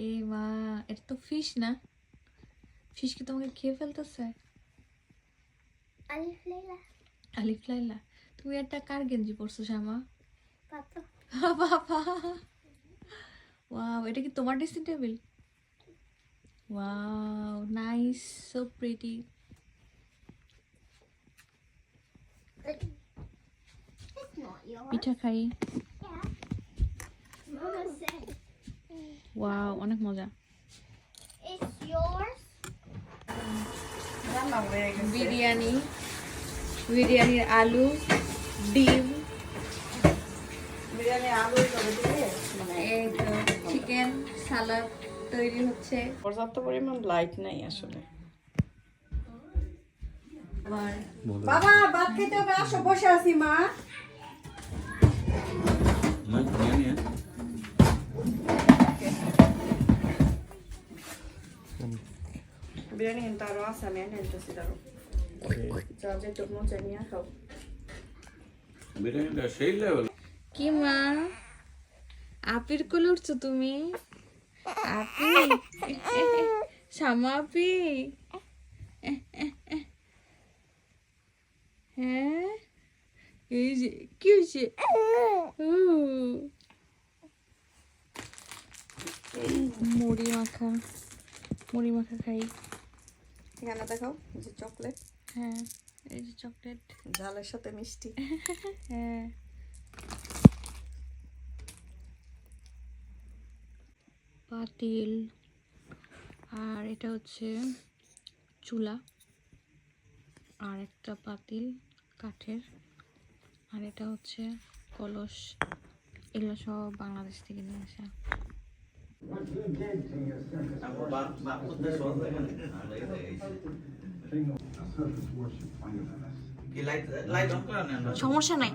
এ মা, এটা তো ফিশ না? ফিশ কি তোমাকে খেয়ে ফেলতেছে? আলিফ লাইলা। আলিফ লাইলা, তুমি একটা কার গেঞ্জি পরছো শ্যামা? পাপা। বাবা, ওয়াও, এটা কি তোমার dressing table? Wow, nice, so pretty. It's not yours. পিঠা খাই। Yeah. Mama said ওয়াও, অনেক মজা। it's yours. বিরিয়ানি, বিরিয়ানির আলু, ডিম, বিরিয়ানি আলু করে দিলে মানে এই তো চিকেন সালাদ তৈরি হচ্ছে। পর্যাপ্ত পরিমাণ লাইট নাই আসলে। আবার বাবা ভাত খেতে হবে, আসো বসে আছি মা। বিরিয়ানি কিন্তু আরো আছে, আমি এনে নিতেছি দাঁড়ো। যা যেটুক মজা নিয়ে খাও। বিরিয়ানিটা সেই লেভেল। কি মা, আপির কোলে উঠছো তুমি? আপি, শ্যামা আপি, হ্যাঁ, এই যে কি হয়েছে? মুড়ি মাখা, মুড়ি মাখা খাই। এখানে দেখাও যে চকলেট, হ্যাঁ, এই যে চকলেট, ঝালের সাথে মিষ্টি। হ্যাঁ। পাতিল, আর এটা হচ্ছে চুলা, আর একটা পাতিল কাঠের, আর এটা হচ্ছে কলস। এগুলো সব বাংলাদেশ থেকে নিয়ে আসা। সমস্যা নাই।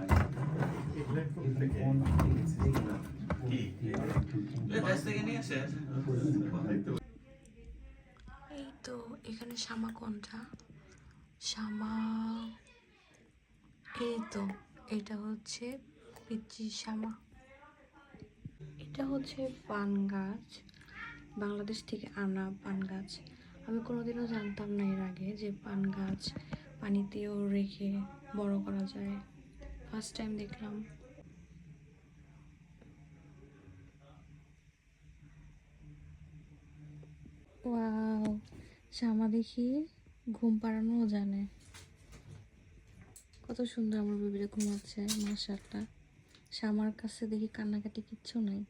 এই তো এখানে শামা কোনটা? শামা, এই তো এটা হচ্ছে পিচ্চি শামা। এটা হচ্ছে পান গাছ, বাংলাদেশ থেকে আনা পান গাছ। আমি কোনোদিনও জানতাম না এর আগে যে পান গাছ পানিতেও রেখে বড় করা যায়, ফার্স্ট টাইম দেখলাম। ওয়াও, শ্যামা দেখি ঘুম পাড়ানোও জানে। কত সুন্দর আমার বেবিটা ঘুমাচ্ছে, মাশাআল্লাহ। শ্যামার কাছে দেখি কান্নাকাটি কিচ্ছু নাই।